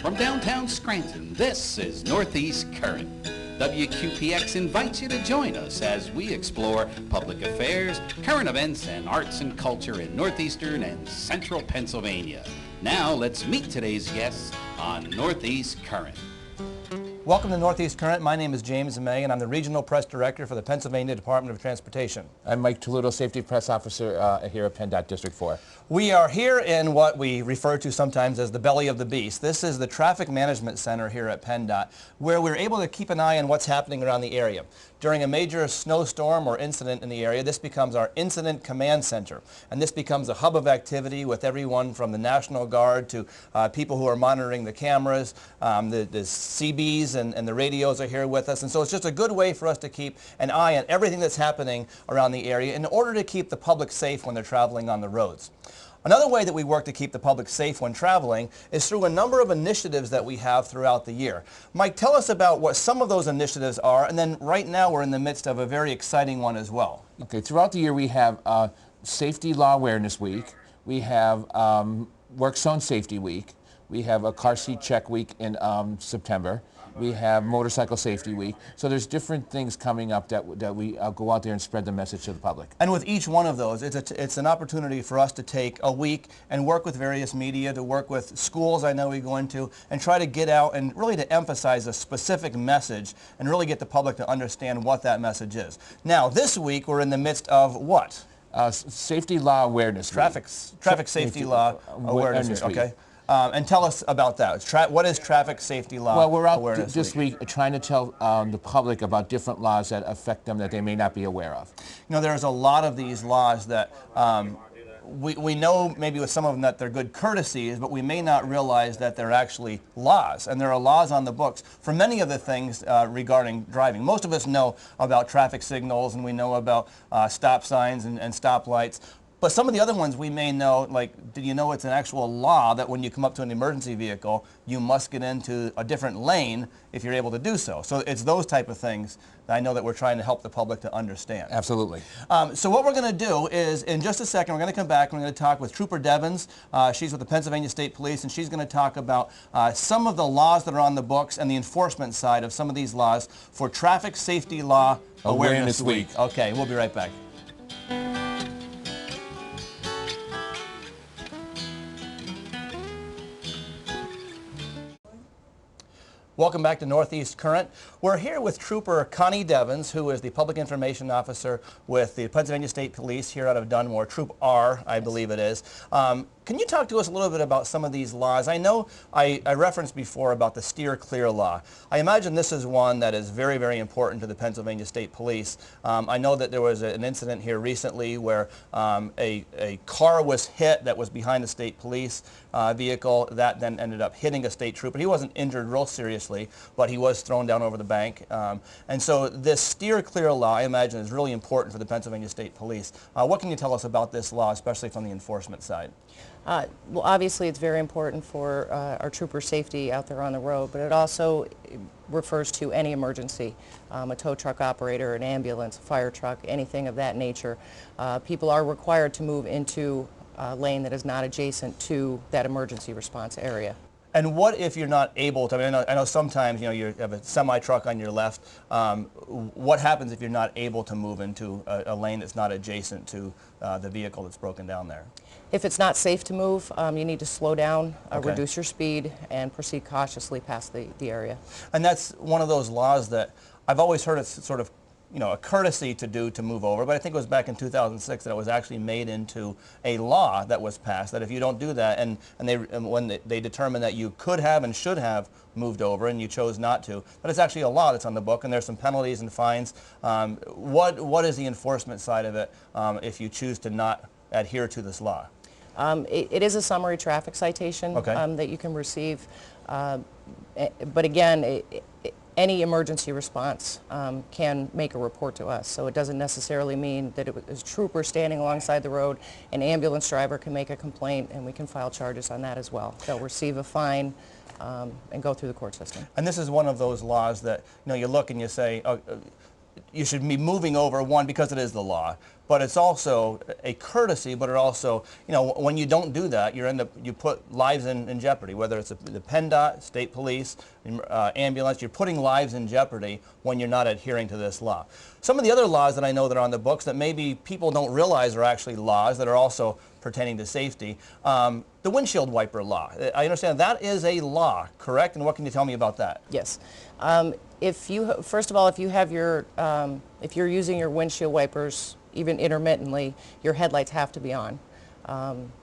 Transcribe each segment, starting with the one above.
From downtown Scranton, this is Northeast Current. WQPX invites you to join us as we explore public affairs, current events, and arts and culture in northeastern and central Pennsylvania. Now, let's meet today's guests on Northeast Current. Welcome to Northeast Current. My name is James May, and I'm the Regional Press Director for the Pennsylvania Department of Transportation. I'm Mike Toludo, Safety Press Officer here at PennDot District 4. We are here in what we refer to sometimes as the belly of the beast. This is the Traffic Management Center here at PennDot, where we're able to keep an eye on what's happening around the area. During a major snowstorm or incident in the area, this becomes our Incident Command Center. And this becomes a hub of activity with everyone from the National Guard to people who are monitoring the cameras. The CBs and the radios are here with us. And so it's just a good way for us to keep an eye on everything that's happening around the area in order to keep the public safe when they're traveling on the roads. Another way that we work to keep the public safe when traveling is through a number of initiatives that we have throughout the year. Mike, tell us about what some of those initiatives are, and then right now we're in the midst of a very exciting one as well. Okay, throughout the year we have Safety Law Awareness Week, we have Work Zone Safety Week, we have a Car Seat Check Week in September, we have Motorcycle Safety Week. So there's different things coming up that we go out there and spread the message to the public. And with each one of those, it's an opportunity for us to take a week and work with various media, to work with schools I know we go into, and try to get out and really to emphasize a specific message and really get the public to understand what that message is. Now, this week we're in the midst of what? Safety Law Awareness Traffic Safety Law Awareness Week. Okay. And tell us about that. What is Traffic Safety Law Awareness Week? Well, we're out this week trying to tell the public about different laws that affect them that they may not be aware of. You know, there's a lot of these laws that we know maybe with some of them that they're good courtesies, but we may not realize that they're actually laws. And there are laws on the books for many of the things regarding driving. Most of us know about traffic signals, and we know about stop signs and stoplights. But some of the other ones we may know, like, did you know it's an actual law that when you come up to an emergency vehicle, you must get into a different lane if you're able to do so? So it's those type of things that I know that we're trying to help the public to understand. Absolutely. So what we're going to do is, in just a second, we're going to come back and we're going to talk with Trooper Devens. She's with the Pennsylvania State Police, and she's going to talk about some of the laws that are on the books and the enforcement side of some of these laws for Traffic Safety Law Awareness Week. Okay, we'll be right back. Welcome back to Northeast Current. We're here with Trooper Connie Devens, who is the Public Information Officer with the Pennsylvania State Police here out of Dunmore, Troop R, I believe it is. Can you talk to us a little bit about some of these laws? I know I referenced before about the Steer Clear law. I imagine this is one that is very, very important to the Pennsylvania State Police. I know that there was an incident here recently where a car was hit that was behind the state police vehicle that then ended up hitting a state trooper. He wasn't injured real seriously, but he was thrown down over the bank. And so this Steer Clear law, I imagine, is really important for the Pennsylvania State Police. What can you tell us about this law, especially from the enforcement side? Well, obviously it's very important for our trooper safety out there on the road, but it also refers to any emergency, a tow truck operator, an ambulance, a fire truck, anything of that nature. People are required to move into a lane that is not adjacent to that emergency response area. And what if you're not able to? I mean, I know sometimes, you know, you have a semi-truck on your left. What happens if you're not able to move into a lane that's not adjacent to the vehicle that's broken down there? If it's not safe to move, you need to slow down, Okay. reduce your speed, and proceed cautiously past the area. And that's one of those laws that I've always heard it's sort of, you know, a courtesy to do to move over, but I think it was back in 2006 that it was actually made into a law that was passed, that if you don't do that, and when they determined that you could have and should have moved over and you chose not to, but it's actually a law that's on the book, and there's some penalties and fines. What is the enforcement side of it if you choose to not adhere to this law? It is a summary traffic citation, Okay. That you can receive, but again, any emergency response can make a report to us. So it doesn't necessarily mean that it was a trooper standing alongside the road. An ambulance driver can make a complaint, and we can file charges on that as well. They'll receive a fine and go through the court system. And this is one of those laws that, you know, you look and you say, oh, you should be moving over, one, because it is the law, but it's also a courtesy, but it also, you know, when you don't do that, you put lives in jeopardy, whether it's the PennDot, state police, ambulance, you're putting lives in jeopardy when you're not adhering to this law. Some of the other laws that I know that are on the books that maybe people don't realize are actually laws that are also pertaining to safety, the windshield wiper law. I understand that is a law, correct? And what can you tell me about that? Yes. First of all, if you have your, if you're using your windshield wipers, even intermittently, your headlights have to be on.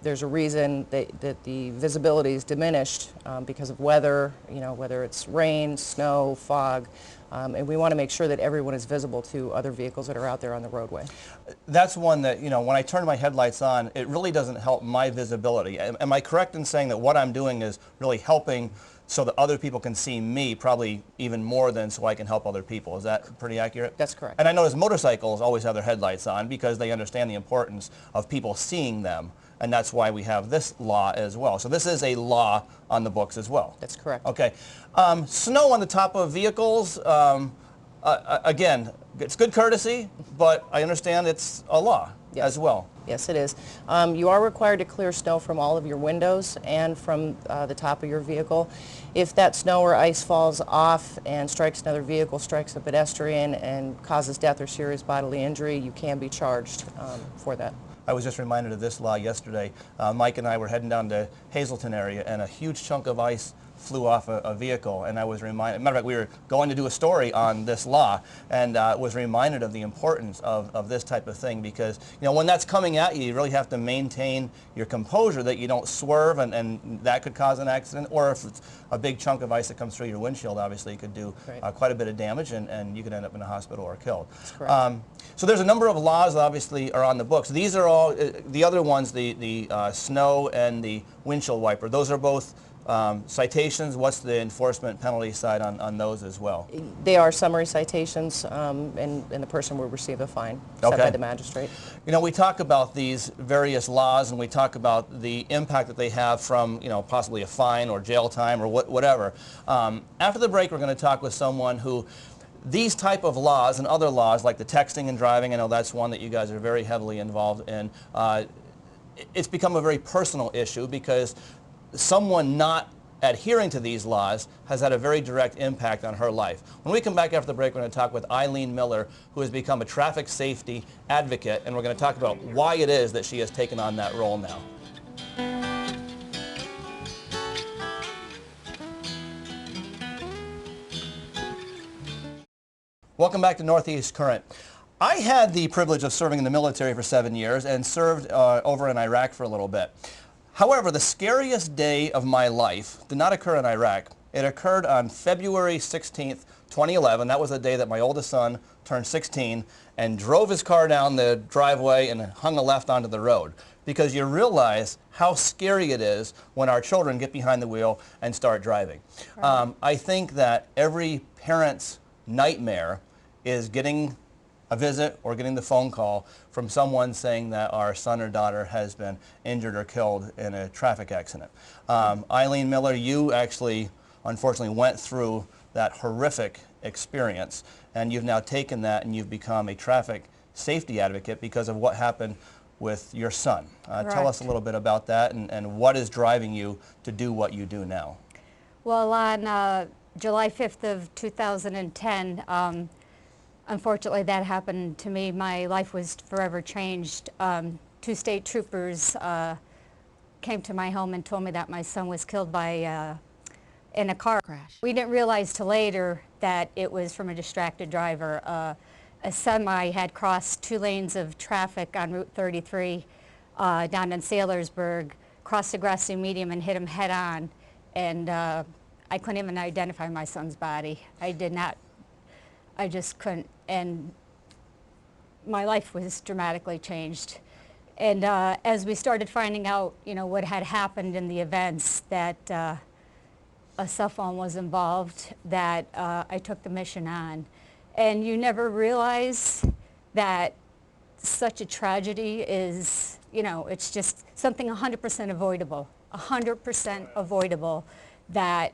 There's a reason that the visibility is diminished because of weather, you know, whether it's rain, snow, fog, and we want to make sure that everyone is visible to other vehicles that are out there on the roadway. That's one that, you know, when I turn my headlights on, it really doesn't help my visibility. Am I correct in saying that what I'm doing is really helping so that other people can see me, probably even more than so I can help other people? Is that pretty accurate? That's correct. And I notice motorcycles always have their headlights on because they understand the importance of people seeing them, and that's why we have this law as well. So this is a law on the books as well. That's correct. Okay. Snow on the top of vehicles, again, it's good courtesy, but I understand it's a law as well. Yes, it is. You are required to clear snow from all of your windows and from the top of your vehicle. If that snow or ice falls off and strikes another vehicle, strikes a pedestrian, and causes death or serious bodily injury, you can be charged for that. I was just reminded of this law yesterday. Mike and I were heading down to Hazleton area, and a huge chunk of ice flew off a vehicle, and I was reminded, matter of fact, we were going to do a story on this law, and was reminded of the importance of this type of thing, because, you know, when that's coming at you, you really have to maintain your composure that you don't swerve, and that could cause an accident, or if it's a big chunk of ice that comes through your windshield, obviously it could do quite a bit of damage, and you could end up in a hospital or killed. That's correct. So there's a number of laws that obviously are on the books. These are all, the other ones, the snow and the windshield wiper, those are both citations. What's the enforcement penalty side on those as well? They are summary citations, and the person will receive a fine set by the magistrate. You know, we talk about these various laws, and we talk about the impact that they have from, you know, possibly a fine or jail time or whatever. After the break, we're going to talk with someone who these type of laws and other laws, like the texting and driving, I know that's one that you guys are very heavily involved in. It's become a very personal issue because someone not adhering to these laws has had a very direct impact on her life. When we come back after the break, we're going to talk with Eileen Miller, who has become a traffic safety advocate, and we're going to talk about why it is that she has taken on that role now. Welcome back to Northeast Current. I had the privilege of serving in the military for 7 years and served over in Iraq for a little bit. However, the scariest day of my life did not occur in Iraq. It occurred on February 16th, 2011. That was the day that my oldest son turned 16 and drove his car down the driveway and hung a left onto the road. Because you realize how scary it is when our children get behind the wheel and start driving. I think that every parent's nightmare is getting a visit or getting the phone call from someone saying that our son or daughter has been injured or killed in a traffic accident. Eileen Miller, you actually unfortunately went through that horrific experience, and you've now taken that and you've become a traffic safety advocate because of what happened with your son. Tell us a little bit about that and what is driving you to do what you do now. Well, on July 5th of 2010, unfortunately, that happened to me. My life was forever changed. 2 state troopers came to my home and told me that my son was killed by in a car crash. We didn't realize till later that it was from a distracted driver. A semi had crossed 2 lanes of traffic on Route 33 down in Saylorsburg, crossed the grassy medium and hit him head on. And I couldn't even identify my son's body. I did not. I just couldn't, and my life was dramatically changed. And as we started finding out, you know, what had happened in the events, that a cell phone was involved, that I took the mission on. And you never realize that such a tragedy is, you know, it's just something 100% avoidable, 100% avoidable, that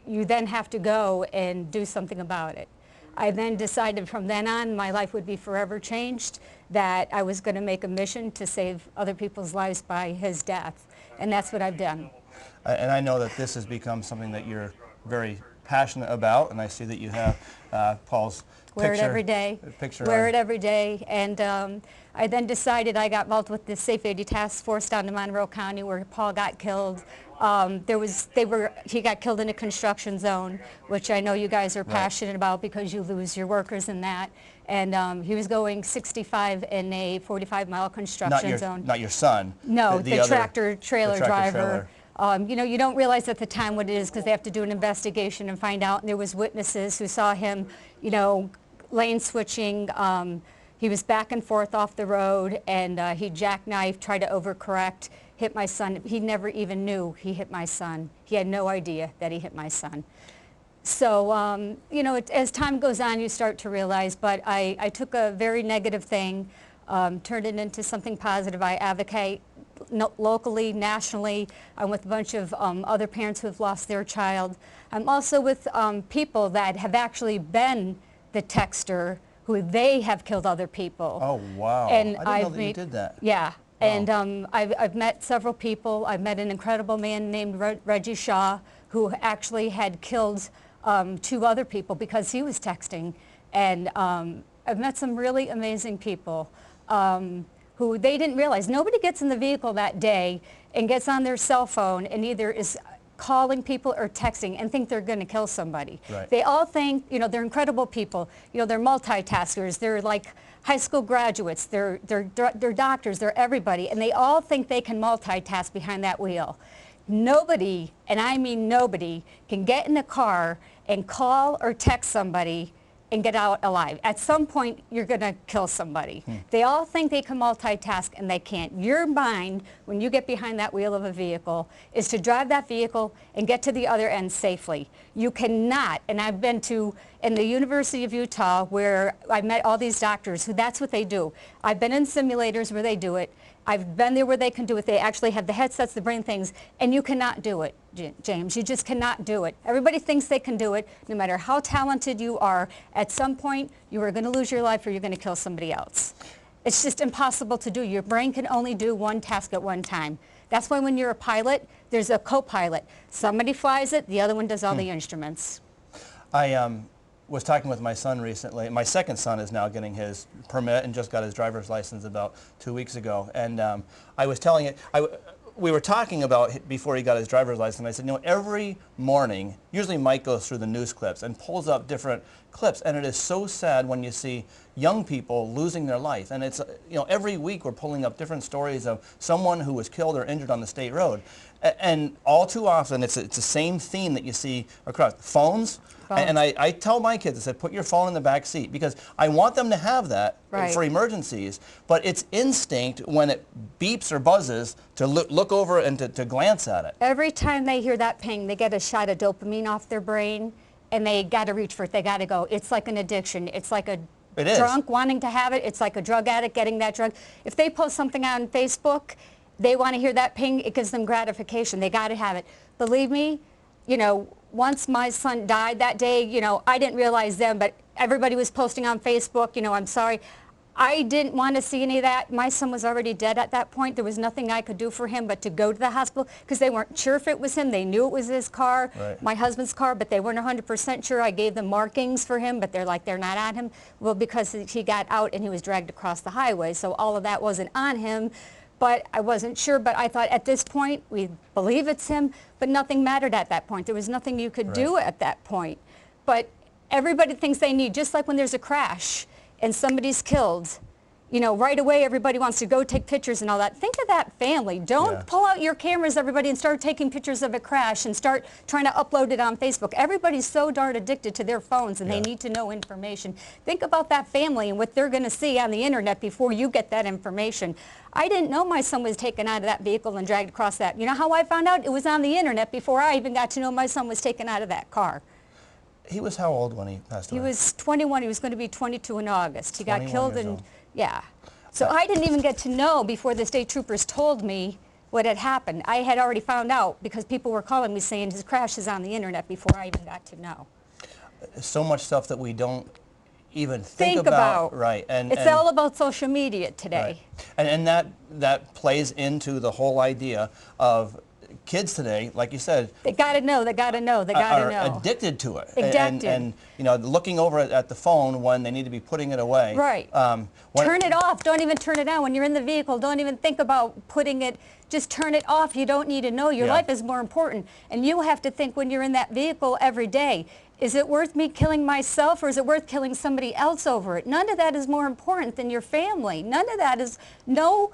you then have to go and do something about it. I then decided from then on my life would be forever changed, that I was going to make a mission to save other people's lives by his death. And that's what I've done. And I know that this has become something that you're very passionate about, and I see that you have Paul's Wear picture. it every day. Picture Wear on. it every day. And I then decided I got involved with the Safe 80 Task Force down in Monroe County where Paul got killed. He got killed in a construction zone, which I know you guys are passionate about because you lose your workers in that. And he was going 65 in a 45-mile construction zone. Not your son. No, the other tractor-trailer trailer. driver. You know, you don't realize at the time what it is because they have to do an investigation and find out. And there was witnesses who saw him, you know, lane switching. He was back and forth off the road, and he jackknifed, tried to overcorrect, hit my son. He never even knew he hit my son. He had no idea that he hit my son. So, you know, as time goes on, you start to realize, but I took a very negative thing, turned it into something positive. I advocate locally, nationally. I'm with a bunch of other parents who have lost their child. I'm also with people that have actually been the texter who they have killed other people. Oh, wow. And I didn't know that you did that. Yeah. Wow. And I've met several people. I've met an incredible man named Reggie Shaw who actually had killed 2 other people because he was texting. And I've met some really amazing people who they didn't realize. Nobody gets in the vehicle that day and gets on their cell phone and either is calling people or texting and think they're going to kill somebody. Right. They all think, you know, they're incredible people. You know, they're multitaskers. They're like high school graduates. They're doctors. They're everybody. And they all think they can multitask behind that wheel. Nobody, and I mean nobody, can get in a car and call or text somebody and get out alive. At some point, you're going to kill somebody. They all think they can multitask, and they can't. Your mind, when you get behind that wheel of a vehicle, is to drive that vehicle and get to the other end safely. You cannot, and I've been to, in the University of Utah, where I met all these doctors who that's what they do. I've been in simulators where they do it. I've been there where they can do it. They actually have the headsets, the brain things, and you cannot do it, James. You just cannot do it. Everybody thinks they can do it. No matter how talented you are, at some point you are going to lose your life or you're going to kill somebody else. It's just impossible to do. Your brain can only do one task at one time. That's why when you're a pilot, there's a co-pilot. Somebody flies it, the other one does all the instruments. I was talking with my son recently. My second son is now getting his permit and just got his driver's license about 2 weeks ago. And I was telling it, we were talking about before he got his driver's license. I said, you know, every morning, usually Mike goes through the news clips and pulls up different clips. And it is so sad when you see young people losing their life. And it's, you know, every week we're pulling up different stories of someone who was killed or injured on the state road. And all too often, it's the same theme that you see across. Phones. And I tell my kids, I said, put your phone in the back seat because I want them to have that for emergencies. But it's instinct when it beeps or buzzes to look over and to glance at it. Every time they hear that ping, they get a shot of dopamine off their brain, and they got to reach for it. They got to go. It's like an addiction. It's like a drunk wanting to have it. It's like a drug addict getting that drug. If they post something on Facebook, they want to hear that ping. It gives them gratification. They got to have it. Believe me, you know, once my son died that day, you know, I didn't realize then, but everybody was posting on Facebook, you know, I'm sorry. I didn't want to see any of that. My son was already dead at that point. There was nothing I could do for him but to go to the hospital because they weren't sure if it was him. They knew it was his car, my husband's car, but they weren't 100% sure. I gave them markings for him, but they're like, they're not on him. Well, because he got out and he was dragged across the highway, so all of that wasn't on him. But I wasn't sure, but I thought at this point, we believe it's him, but nothing mattered at that point. There was nothing you could do at that point. But everybody thinks they need, just like when there's a crash and somebody's killed, you know, right away everybody wants to go take pictures and all that. Think of that family. Don't pull out your cameras, everybody, and start taking pictures of a crash and start trying to upload it on Facebook. Everybody's so darn addicted to their phones and they need to know information. Think about that family and what they're going to see on the internet before you get that information. I didn't know my son was taken out of that vehicle and dragged across that. You know how I found out? It was on the internet before I even got to know my son was taken out of that car. He was how old when he passed away? He was 21. He was going to be 22 in August. He got killed in, So I didn't even get to know before the state troopers told me what had happened. I had already found out because people were calling me saying his crash is on the internet before I even got to know. So much stuff that we don't even think about. Right. It's all about social media today. Right. And that plays into the whole idea of kids today, like you said, they got to know, they got to know, they got to know. Are addicted to it. Addicted. And you know, looking over at the phone when they need to be putting it away. Right. Turn it off. Don't even turn it on. When you're in the vehicle, don't even think about putting it, just turn it off. You don't need to know. Your life is more important. And you have to think when you're in that vehicle every day, is it worth me killing myself or is it worth killing somebody else over it? None of that is more important than your family. None of that is, no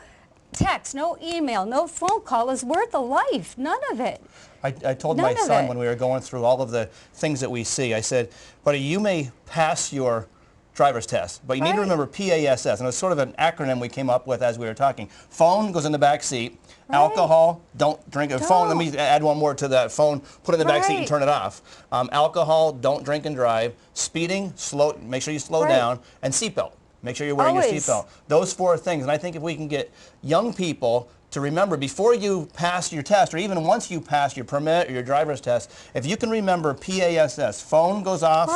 text, no email, no phone call is worth a life. None of it. I told my son when we were going through all of the things that we see, I said, buddy, you may pass your driver's test, but you need to remember PASS, and it's sort of an acronym we came up with as we were talking. Phone goes in the back seat. Alcohol, don't drink. Phone, let me add one more to that. Phone, put it in the back seat and turn it off. Alcohol, don't drink and drive. Speeding, slow, make sure you slow down. And seatbelt. Make sure you're wearing your seatbelt. Those 4 things, and I think if we can get young people to remember before you pass your test, or even once you pass your permit or your driver's test, if you can remember PASS, phone goes off,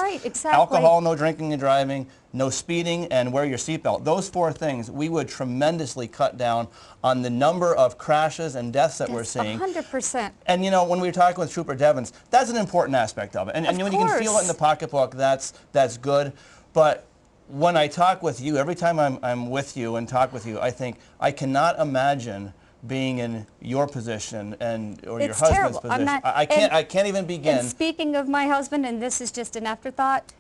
alcohol, no drinking and driving, no speeding, and wear your seatbelt. Those 4 things, we would tremendously cut down on the number of crashes and deaths that we're seeing. 100%. And you know, when we were talking with Trooper Devens, that's an important aspect of it. And when you can feel it in the pocketbook, that's good. But when I talk with you, every time I'm with you and talk with you, I think I cannot imagine being in your position or your husband's position. I can't even begin. And speaking of my husband, and this is just an afterthought,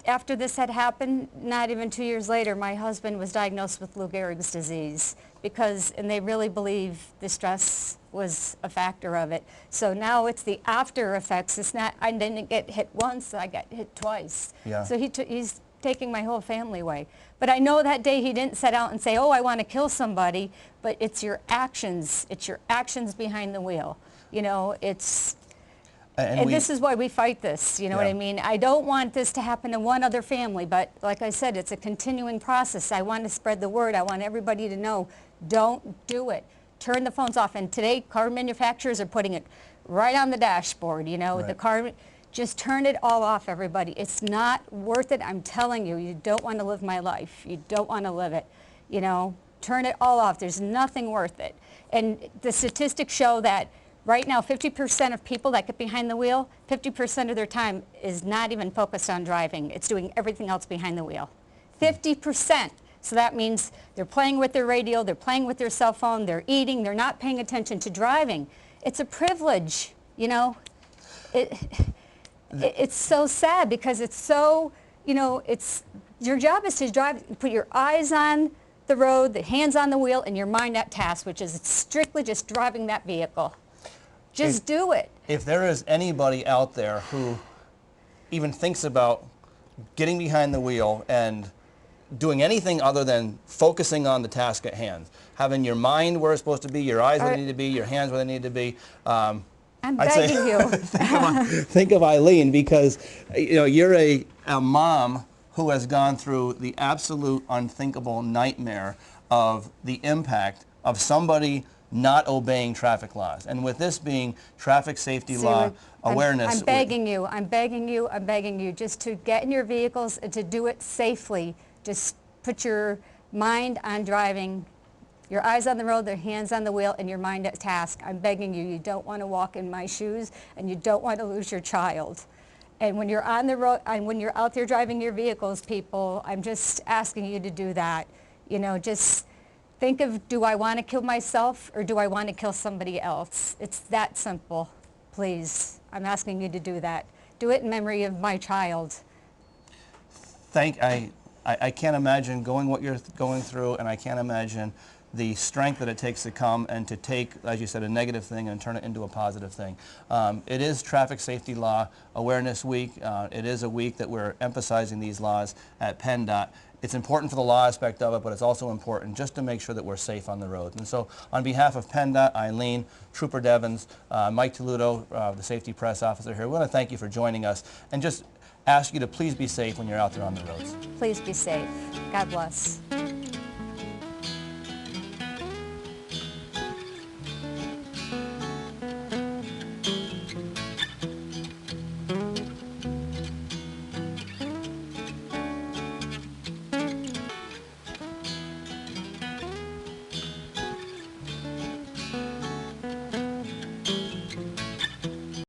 after this had happened, not even 2 years later, my husband was diagnosed with Lou Gehrig's disease and they really believe the stress was a factor of it. So now it's the after effects. It's not, I didn't get hit once, I got hit twice. Yeah. So he's taking my whole family away. But I know that day he didn't set out and say, oh, I want to kill somebody, but it's your actions. It's your actions behind the wheel. You know, it's, and this is why we fight this, you know what I mean? I don't want this to happen to one other family, but like I said, it's a continuing process. I want to spread the word. I want everybody to know, don't do it. Turn the phones off. And today, car manufacturers are putting it right on the dashboard, you know, the car. Just turn it all off, everybody. It's not worth it. I'm telling you, you don't want to live my life. You don't want to live it. You know, turn it all off. There's nothing worth it. And the statistics show that right now, 50% of people that get behind the wheel, 50% of their time is not even focused on driving. It's doing everything else behind the wheel. 50%. So that means they're playing with their radio, they're playing with their cell phone, they're eating, they're not paying attention to driving. It's a privilege, you know. It's so sad because it's so, you know, your job is to drive, put your eyes on the road, the hands on the wheel, and your mind at task, which is strictly just driving that vehicle. Just do it. If there is anybody out there who even thinks about getting behind the wheel and doing anything other than focusing on the task at hand, having your mind where it's supposed to be, your eyes where they need to be, your hands where they need to be, I'm begging you. think of Eileen, because you know you're a mom who has gone through the absolute unthinkable nightmare of the impact of somebody not obeying traffic laws. And with this being traffic safety law awareness, I'm begging you just to get in your vehicles and to do it safely. Just put your mind on driving. Your eyes on the road, their hands on the wheel, and your mind at task. I'm begging you. You don't want to walk in my shoes, and you don't want to lose your child. And when you're on the road, and when you're out there driving your vehicles, people, I'm just asking you to do that. You know, just think of, do I want to kill myself, or do I want to kill somebody else? It's that simple. Please, I'm asking you to do that. Do it in memory of my child. I can't imagine what you're going through, and I can't imagine the strength that it takes to come and to take, as you said, a negative thing and turn it into a positive thing. It is Traffic Safety Law Awareness Week. It is a week that we're emphasizing these laws at PennDot. It's important for the law aspect of it, but it's also important just to make sure that we're safe on the road. And so on behalf of PennDot, Eileen, Trooper Devens, Mike Toludo, the safety press officer here, we want to thank you for joining us and just ask you to please be safe when you're out there on the roads. Please be safe. God bless.